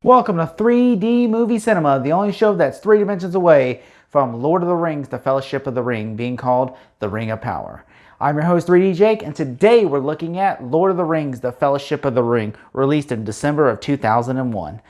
Welcome to 3D Movie Cinema, the only show that's 3 dimensions away from Lord of the Rings, The Fellowship of the Ring, being called The Ring of Power. I'm your host, 3D Jake, and today we're looking at Lord of the Rings, The Fellowship of the Ring, released in December of 2001.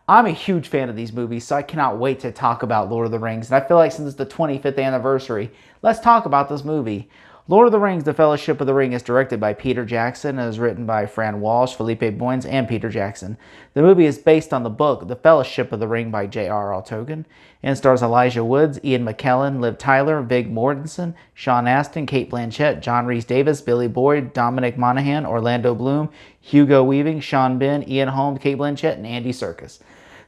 I'm a huge fan of these movies, so I cannot wait to talk about Lord of the Rings, and I feel like since it's the 25th anniversary, let's talk about this movie. Lord of the Rings, The Fellowship of the Ring is directed by Peter Jackson and is written by Fran Walsh, Philippe Boyens, and Peter Jackson. The movie is based on the book The Fellowship of the Ring by J.R.R. Tolkien and stars Elijah Woods, Ian McKellen, Liv Tyler, Viggo Mortensen, Sean Astin, Cate Blanchett, John Rhys-Davies, Billy Boyd, Dominic Monaghan, Orlando Bloom, Hugo Weaving, Sean Penn, Ian Holm, Cate Blanchett, and Andy Serkis.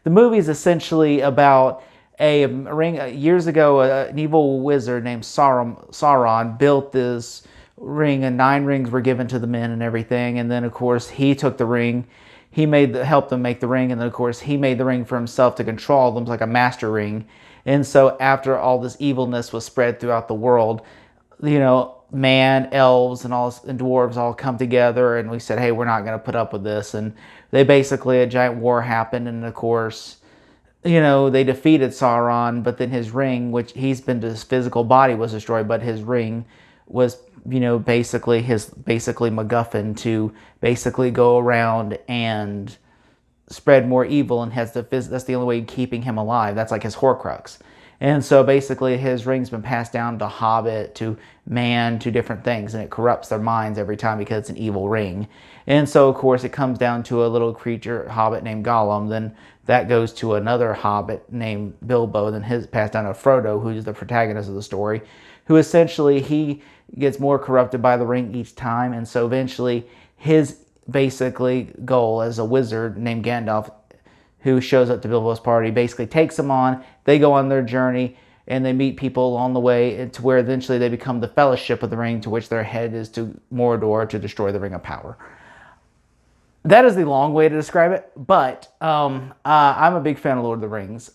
The movie is essentially about a ring. Years ago, an evil wizard named Sauron built this ring, and 9 rings were given to the men and everything. And then, of course, he took the ring. He helped them make the ring, and then, of course, he made the ring for himself to control them, like a master ring. And so, after all this evilness was spread throughout the world, man, elves, and dwarves all come together, and we said, "Hey, we're not going to put up with this." And they basically, a giant war happened, and of course, they defeated Sauron, but then his ring, which his physical body was destroyed, but his ring was, basically MacGuffin to basically go around and spread more evil, and that's the only way keeping him alive. That's like his Horcrux. And so basically his ring's been passed down to Hobbit, to man, to different things, and it corrupts their minds every time because it's an evil ring. And so, of course, it comes down to a little creature, Hobbit named Gollum. Then that goes to another Hobbit named Bilbo. Then his passed down to Frodo, who's the protagonist of the story, who essentially he gets more corrupted by the ring each time. And so eventually his basically goal as a wizard named Gandalf, who shows up to Bilbo's party, basically takes them on. They go on their journey, and they meet people along the way to where eventually they become the Fellowship of the Ring, to which their head is to Mordor to destroy the Ring of Power. That is the long way to describe it, but I'm a big fan of Lord of the Rings.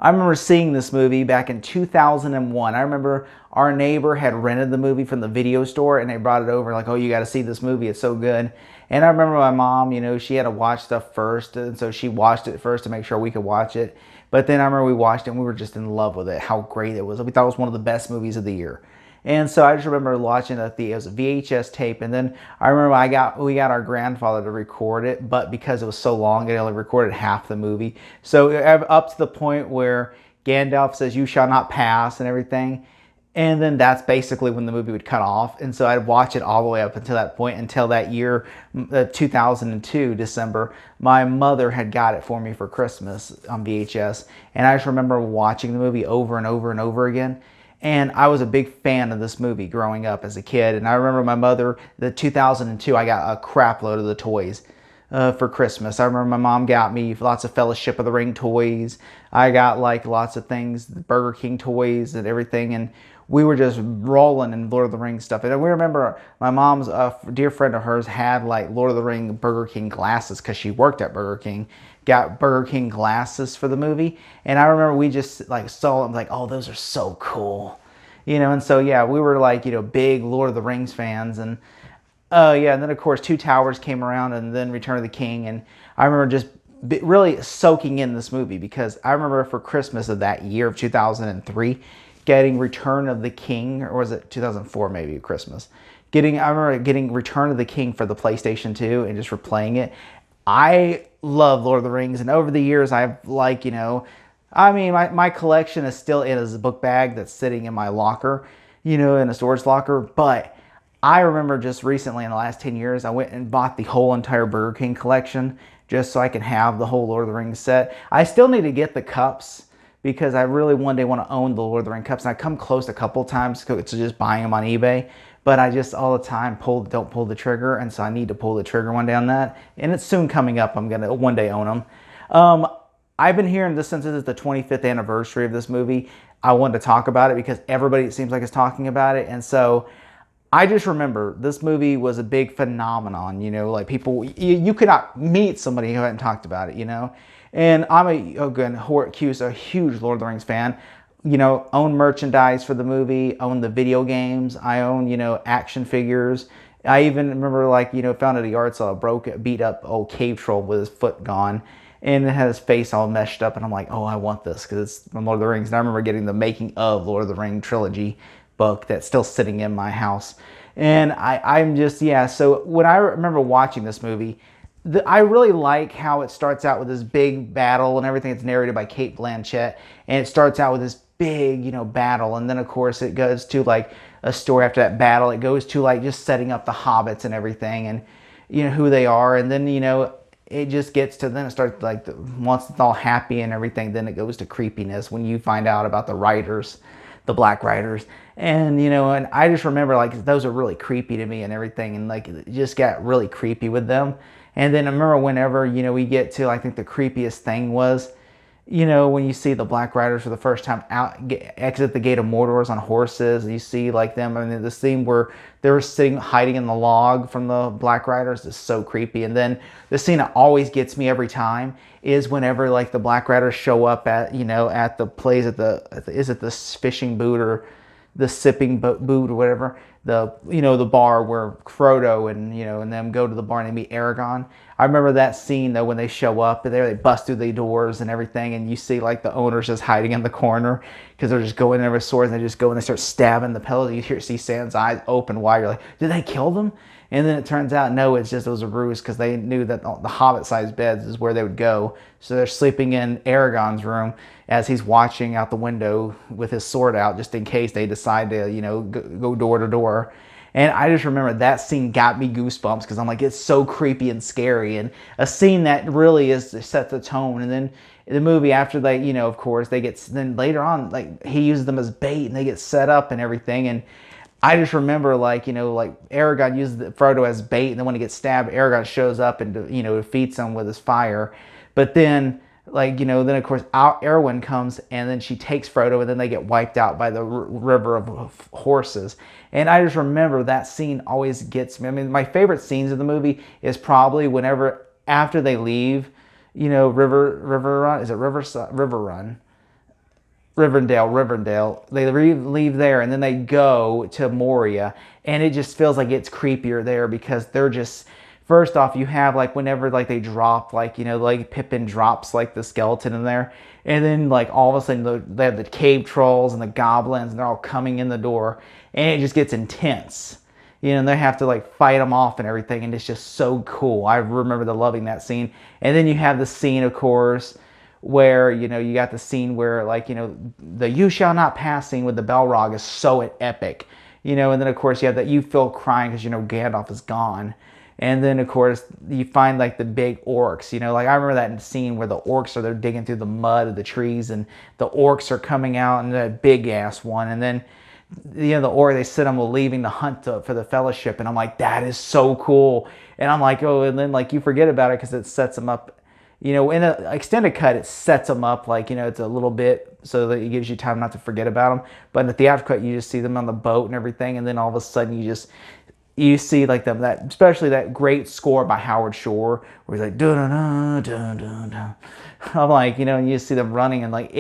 I remember seeing this movie back in 2001. I remember our neighbor had rented the movie from the video store, and they brought it over like, "Oh, you got to see this movie. It's so good." And I remember my mom, she had to watch stuff first, and so she watched it first to make sure we could watch it. But then I remember we watched it, and we were just in love with it, how great it was. We thought it was one of the best movies of the year. And so I just remember watching it was a VHS tape, and then I remember we got our grandfather to record it, but because it was so long, it only recorded half the movie. So up to the point where Gandalf says, "You shall not pass," and everything. And then that's basically when the movie would cut off. And so I'd watch it all the way up until that point, until that year, 2002, December. My mother had got it for me for Christmas on VHS. And I just remember watching the movie over and over and over again. And I was a big fan of this movie growing up as a kid. And I remember my mother, the 2002, I got a crap load of the toys for Christmas. I remember my mom got me lots of Fellowship of the Ring toys. I got like lots of things, Burger King toys and everything. And we were just rolling in Lord of the Rings stuff. And we remember my mom's dear friend of hers had like Lord of the Ring Burger King glasses because she worked at Burger King. Got Burger King glasses for the movie. And I remember we just like saw them like, "Oh, those are so cool." And so yeah, we were like, big Lord of the Rings fans. And and then of course Two Towers came around, and then Return of the King. And I remember just really soaking in this movie because I remember for Christmas of that year of 2003, getting Return of the King, or was it 2004 maybe, Christmas? I remember getting Return of the King for the PlayStation 2 and just replaying it. I love Lord of the Rings, and over the years I've my collection is still in a book bag that's sitting in my locker, in a storage locker. But I remember just recently in the last 10 years, I went and bought the whole entire Burger King collection just so I can have the whole Lord of the Rings set. I still need to get the cups because I really one day want to own the Lord of the Rings cups. And I come close a couple times to just buying them on eBay, but I just all the time don't pull the trigger, and so I need to pull the trigger one day on that. And it's soon coming up. I'm gonna one day own them. I've been hearing this since it's the 25th anniversary of this movie. I wanted to talk about it because everybody, it seems like, is talking about it, and so I just remember this movie was a big phenomenon. Like people, you could not meet somebody who hadn't talked about it. And I'm a huge Lord of the Rings fan. Own merchandise for the movie, own the video games. I own, action figures. I even remember, like, found at a yard sale a beat up old cave troll with his foot gone, and it had his face all meshed up, and I'm like, oh, I want this because it's from Lord of the Rings. And I remember getting the making of Lord of the Ring trilogy book that's still sitting in my house. And I'm just, yeah. So when I remember watching this movie, I really like how it starts out with this big battle and everything. It's narrated by Cate Blanchett, and it starts out with this big, battle, and then of course it goes to like a story after that battle. It goes to like just setting up the hobbits and everything, and who they are, and then it just gets to, then it starts like once it's all happy and everything, then it goes to creepiness when you find out about the writers, the Black Riders. And and I just remember like those are really creepy to me and everything, and like it just got really creepy with them. And then I remember whenever we get to, I think the creepiest thing was when you see the Black Riders for the first time exit the Gate of Mordor on horses, and you see like them. I mean, the scene where they were sitting hiding in the log from the Black Riders is so creepy. And then the scene that always gets me every time is whenever like the Black Riders show up at at the place is it the fishing boot or the sipping boot or whatever, the bar where Frodo and them go to the bar and they meet Aragorn. I remember that scene though when they show up and they bust through the doors and everything, and you see like the owners just hiding in the corner because they're just going in there with swords, and they just go and they start stabbing the pillows. You see Sam's eyes open wide. You're like, did they kill them? And then it turns out, no, it was a ruse because they knew that the hobbit-sized beds is where they would go. So they're sleeping in Aragorn's room as he's watching out the window with his sword out, just in case they decide to, go door to door. And I just remember that scene got me goosebumps because I'm like, it's so creepy and scary, and a scene that really sets the tone. And then the movie after they, of course, then later on, like he uses them as bait and they get set up and everything. And I just remember like Aragorn uses Frodo as bait, and then when he gets stabbed, Aragorn shows up and defeats him with his fire. But then then of course Arwen comes, and then she takes Frodo, and then they get wiped out by the river of horses. And I just remember that scene always gets me. I mean, my favorite scenes of the movie is probably whenever after they leave, River Run. Is it River Run? Rivendell. They leave there, and then they go to Moria, and it just feels like it's creepier there because they're just, first off, you have like whenever like they drop like like Pippin drops like the skeleton in there, and then like all of a sudden they have the cave trolls and the goblins, and they're all coming in the door, and it just gets intense. And they have to like fight them off and everything, and it's just so cool. I remember loving that scene. And then you have the scene, of course, where you got the scene where like the "You Shall Not Pass" scene with the Balrog is so epic, and then of course you have that you feel crying because Gandalf is gone. And then of course you find like the big orcs, like I remember that scene where the orcs they're digging through the mud of the trees, and the orcs are coming out, and that big ass one. And then the orc, they sit them leaving the hunt for the Fellowship, and I'm like, that is so cool. And I'm like, oh, and then like you forget about it because it sets them up. In an extended cut, it sets them up like, it's a little bit so that it gives you time not to forget about them. But in the theatrical cut, you just see them on the boat and everything. And then all of a sudden you see like especially that great score by Howard Shore where he's like, dun dun dun dun. I'm like, and you see them running, and like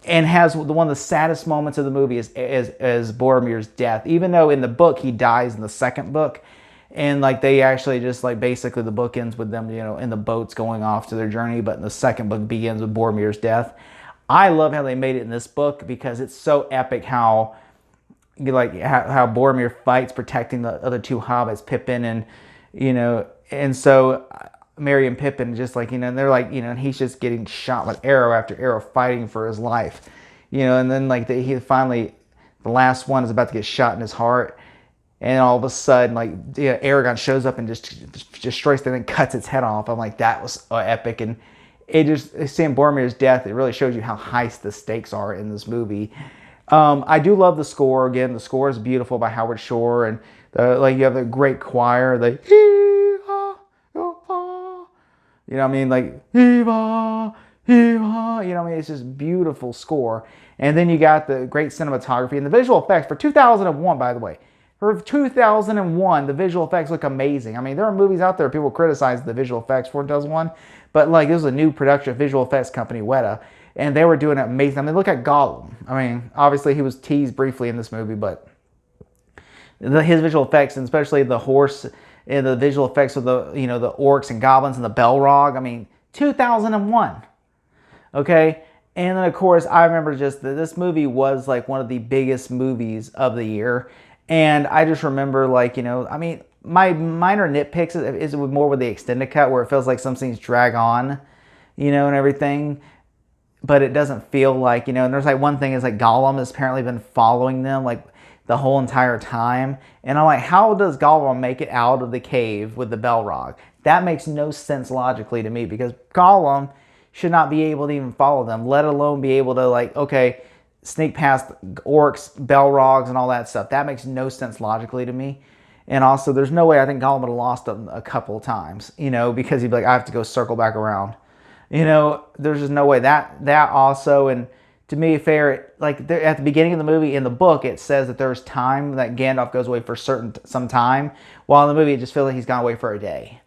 and has one of the saddest moments of the movie is Boromir's death. Even though in the book he dies in the second book, and like they actually just like basically the book ends with them in the boats going off to their journey, but in the second book begins with Boromir's death. I love how they made it in this book because it's so epic how Boromir fights protecting the other two hobbits, Pippin and and so Merry and Pippin just like and they're like and he's just getting shot with arrow after arrow fighting for his life, and then like he finally, the last one is about to get shot in his heart. And all of a sudden, like Aragorn shows up and just destroys it and cuts its head off. I'm like, that was epic. And seeing Boromir's death, it really shows you how high the stakes are in this movie. I do love the score. Again, the score is beautiful by Howard Shore, and you have a great choir. Like what I mean, like it's just beautiful score. And then you got the great cinematography and the visual effects for 2001, by the way. For 2001, the visual effects look amazing. I mean, there are movies out there people criticize the visual effects for 2001, but like this was a new production visual effects company, Weta, and they were doing it amazing. I mean, look at Gollum. I mean, obviously he was teased briefly in this movie, but his visual effects, and especially the horse and the visual effects of the the orcs and goblins and the Balrog. I mean, 2001. Okay, and then of course I remember just that this movie was like one of the biggest movies of the year, and I just remember like I mean my minor nitpicks is more with the extended cut where it feels like some scenes drag on, and everything. But it doesn't feel like, and there's like one thing is like Gollum has apparently been following them like the whole entire time. And I'm like, how does Gollum make it out of the cave with the Balrog? That makes no sense logically to me because Gollum should not be able to even follow them, let alone be able to like, okay, sneak past orcs, Balrogs, and all that stuff. That makes no sense logically to me. And also, there's no way I think Gollum would have lost them a couple of times, because he'd be like, I have to go circle back around. There's just no way that also, and to be fair, like at the beginning of the movie in the book, it says that there's time that Gandalf goes away for some time, while in the movie it just feels like he's gone away for a day.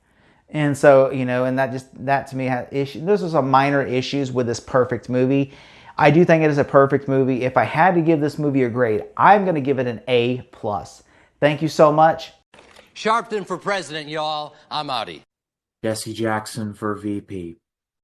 And so, and that to me has issues. Those are some minor issues with this perfect movie. I do think it is a perfect movie. If I had to give this movie a grade, I'm going to give it an A+. Thank you so much. Sharpton for president, y'all. I'm outie. Jesse Jackson for VP.